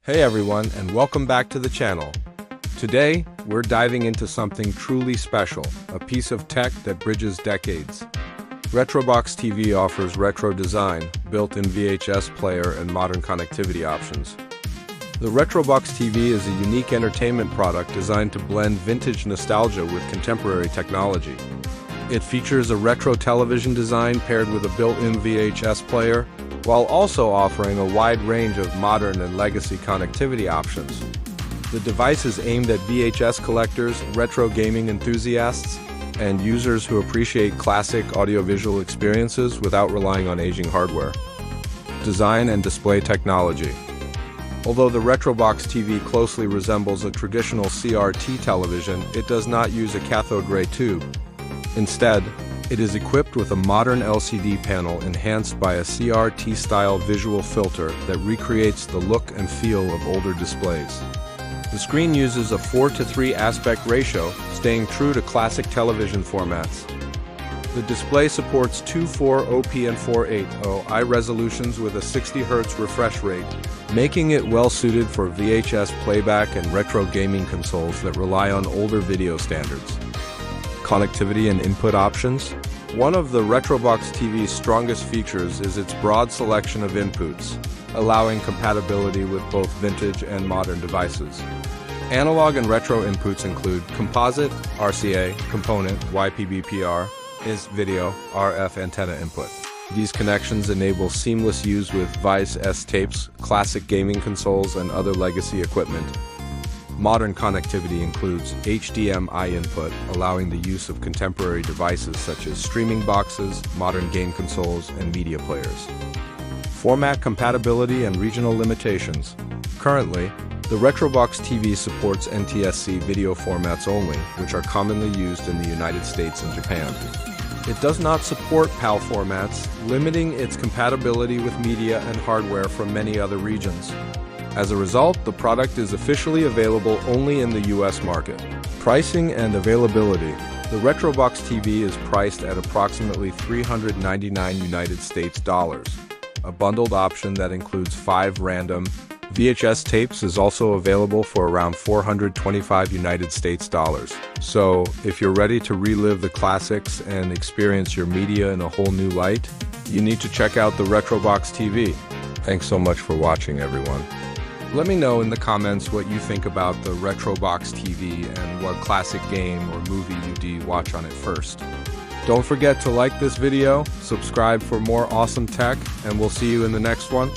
Hey everyone, and welcome back to the channel. Today, we're diving into something truly special, a piece of tech that bridges decades. RetroBox TV offers retro design, built-in VHS player, and modern connectivity options. The RetroBox TV is a unique entertainment product designed to blend vintage nostalgia with contemporary technology. It features a retro television design paired with a built-in VHS player, while also offering a wide range of modern and legacy connectivity options. The device is aimed at VHS collectors, retro gaming enthusiasts, and users who appreciate classic audiovisual experiences without relying on aging hardware. Design and display technology. Although the RetroBox TV closely resembles a traditional CRT television, it does not use a cathode ray tube. Instead, it is equipped with a modern LCD panel enhanced by a CRT-style visual filter that recreates the look and feel of older displays. The screen uses a 4:3 aspect ratio, staying true to classic television formats. The display supports two 4OP and 480i resolutions with a 60 Hz refresh rate, making it well-suited for VHS playback and retro gaming consoles that rely on older video standards. Connectivity and input options. One of the RetroBox TV's strongest features is its broad selection of inputs, allowing compatibility with both vintage and modern devices. Analog and retro inputs include composite, RCA, component, YPBPR, is video, RF antenna input. These connections enable seamless use with VHS tapes, classic gaming consoles, and other legacy equipment. Modern connectivity includes HDMI input, allowing the use of contemporary devices such as streaming boxes, modern game consoles, and media players. Format compatibility and regional limitations. Currently, the RetroBox TV supports NTSC video formats only, which are commonly used in the United States and Japan. It does not support PAL formats, limiting its compatibility with media and hardware from many other regions. As a result, the product is officially available only in the US market. Pricing and availability. The RetroBox TV is priced at approximately $399 United States dollars. A bundled option that includes 5 random VHS tapes is also available for around $425 United States dollars. So, if you're ready to relive the classics and experience your media in a whole new light, you need to check out the RetroBox TV. Thanks so much for watching, everyone. Let me know in the comments what you think about the RetroBox TV and what classic game or movie you watch on it first. Don't forget to like this video, subscribe for more awesome tech, and we'll see you in the next one.